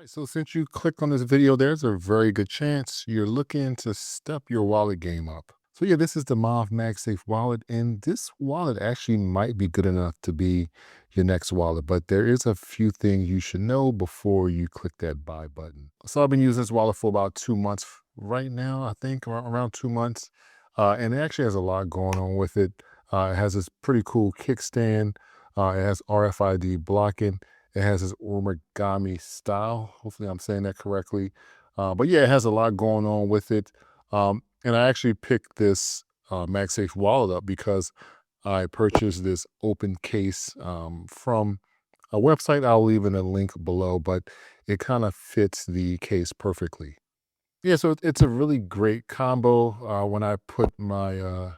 Right, so since you clicked on this video, there's a very good chance you're looking to step your wallet game up. So yeah, this is the MOFT MagSafe Wallet, and this wallet actually might be good enough to be your next wallet, but there is a few things you should know before you click that buy button. So I've been using this wallet for about 2 months right now, I think around 2 months, and it actually has a lot going on with it. It has this pretty cool kickstand. It has RFID blocking. It has this origami style. Hopefully, I'm saying that correctly. But yeah, it has a lot going on with it. And I actually picked this MagSafe wallet up because I purchased this open case from a website. I'll leave in a link below, but it kind of fits the case perfectly. Yeah, so it's a really great combo when I put my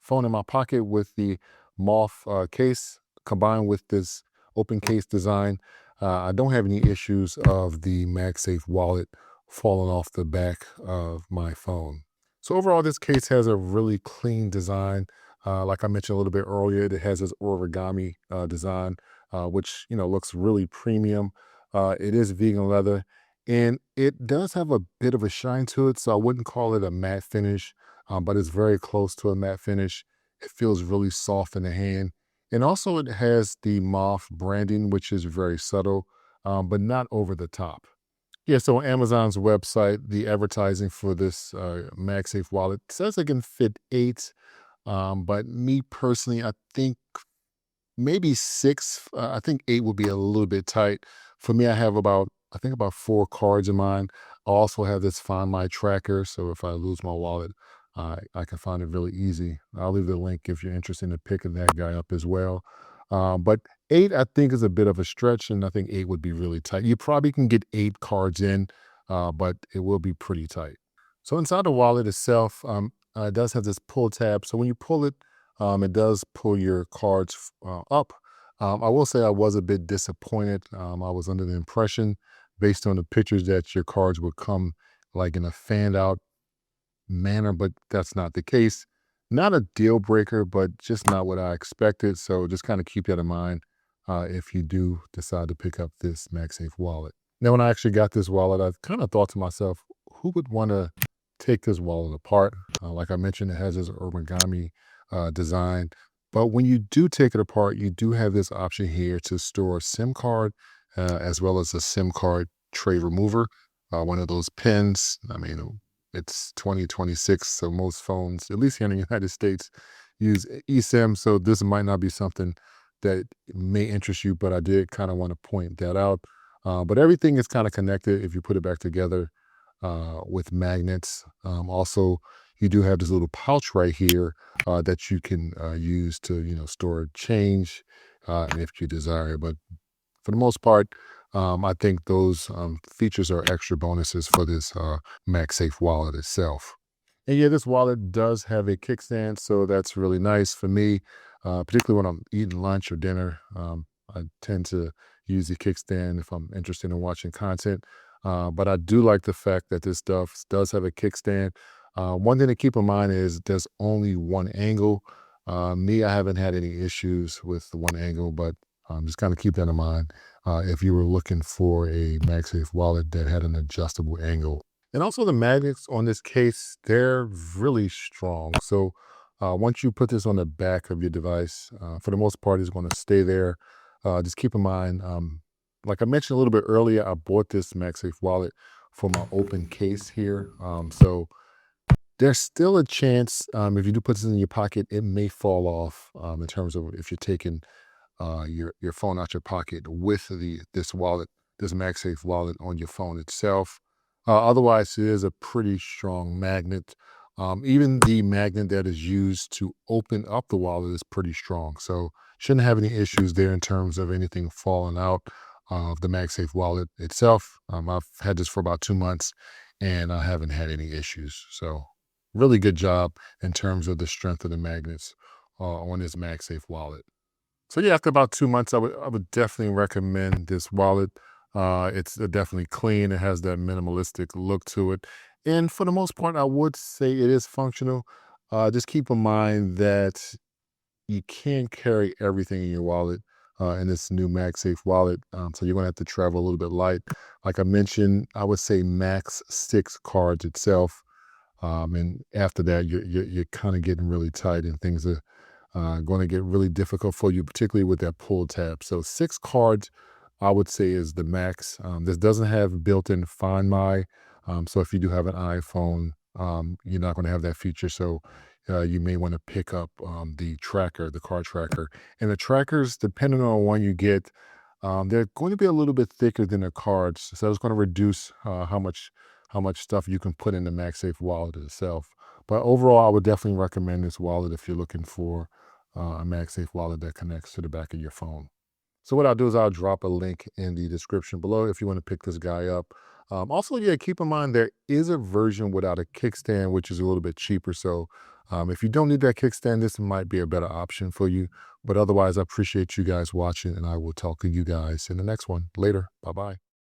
phone in my pocket with the MOFT case combined with this open case design. I don't have any issues of the MagSafe wallet falling off the back of my phone. So overall, this case has a really clean design. Like I mentioned a little bit earlier, it has this origami design, which looks really premium. It is vegan leather. And it does have a bit of a shine to it, so I wouldn't call it a matte finish, but it's very close to a matte finish. It feels really soft in the hand. And also, it has the MOFT branding, which is very subtle, but not over the top. Yeah, so on Amazon's website, the advertising for this MagSafe wallet says it can fit eight, but me personally, I think maybe six. I think eight would be a little bit tight. For me, I think about four cards in mine. I also have this Find My tracker. So if I lose my wallet, I can find it really easy. I'll leave the link if you're interested in picking that guy up as well. But eight, I think, is a bit of a stretch, and I think eight would be really tight. You probably can get eight cards in, but it will be pretty tight. So inside the wallet itself, it does have this pull tab. So when you pull it, it does pull your cards up. I will say I was a bit disappointed. I was under the impression, based on the pictures, that your cards would come like in a fanned out manner, but that's not the case. Not a deal breaker, but just not what I expected. So just kind of keep that in mind if you do decide to pick up this MagSafe wallet. Now, when I actually got this wallet, I kind of thought to myself, who would want to take this wallet apart? Like I mentioned, it has this origami design. But when you do take it apart, you do have this option here to store a SIM card as well as a SIM card tray remover. One of those pins. I mean, it's 2026, so most phones, at least here in the United States, use eSIM. So this might not be something that may interest you, but I did kind of want to point that out. But everything is kind of connected if you put it back together with magnets. Also, you do have this little pouch right here that you can use to, store change if you desire. But for the most part, I think those features are extra bonuses for this MagSafe wallet itself. And yeah, this wallet does have a kickstand, so that's really nice for me, particularly when I'm eating lunch or dinner. I tend to use the kickstand if I'm interested in watching content. But I do like the fact that this stuff does have a kickstand. One thing to keep in mind is there's only one angle. I haven't had any issues with the one angle, but just kind of keep that in mind if you were looking for a MagSafe wallet that had an adjustable angle. And also the magnets on this case, they're really strong. So once you put this on the back of your device, for the most part, it's going to stay there. Just keep in mind, like I mentioned a little bit earlier, I bought this MagSafe wallet for my open case here. So there's still a chance if you do put this in your pocket, it may fall off in terms of if you're taking your phone out your pocket with this wallet, this MagSafe wallet on your phone itself. Otherwise, it is a pretty strong magnet. Even the magnet that is used to open up the wallet is pretty strong. So shouldn't have any issues there in terms of anything falling out of the MagSafe wallet itself. I've had this for about 2 months and I haven't had any issues. So really good job in terms of the strength of the magnets on this MagSafe wallet. So yeah, after about 2 months, I would definitely recommend this wallet. It's definitely clean. It has that minimalistic look to it, and for the most part, I would say it is functional. Just keep in mind that you can't carry everything in your wallet. in this new MagSafe wallet. So you're going to have to travel a little bit light. Like I mentioned, I would say max 6 cards itself. And after that, you're kind of getting really tight, and things are going to get really difficult for you, particularly with that pull tab. So 6 cards, I would say, is the max. This doesn't have built-in Find My, so if you do have an iPhone, you're not going to have that feature. So you may want to pick up the tracker, the card tracker, and the trackers, depending on one you get, they're going to be a little bit thicker than the cards, so it's going to reduce how much stuff you can put in the MagSafe wallet itself. But overall, I would definitely recommend this wallet if you're looking for a MagSafe wallet that connects to the back of your phone. So what I'll do is I'll drop a link in the description below if you want to pick this guy up. Also, yeah, keep in mind there is a version without a kickstand, which is a little bit cheaper. So if you don't need that kickstand, this might be a better option for you. But otherwise, I appreciate you guys watching, and I will talk to you guys in the next one. Later. Bye-bye.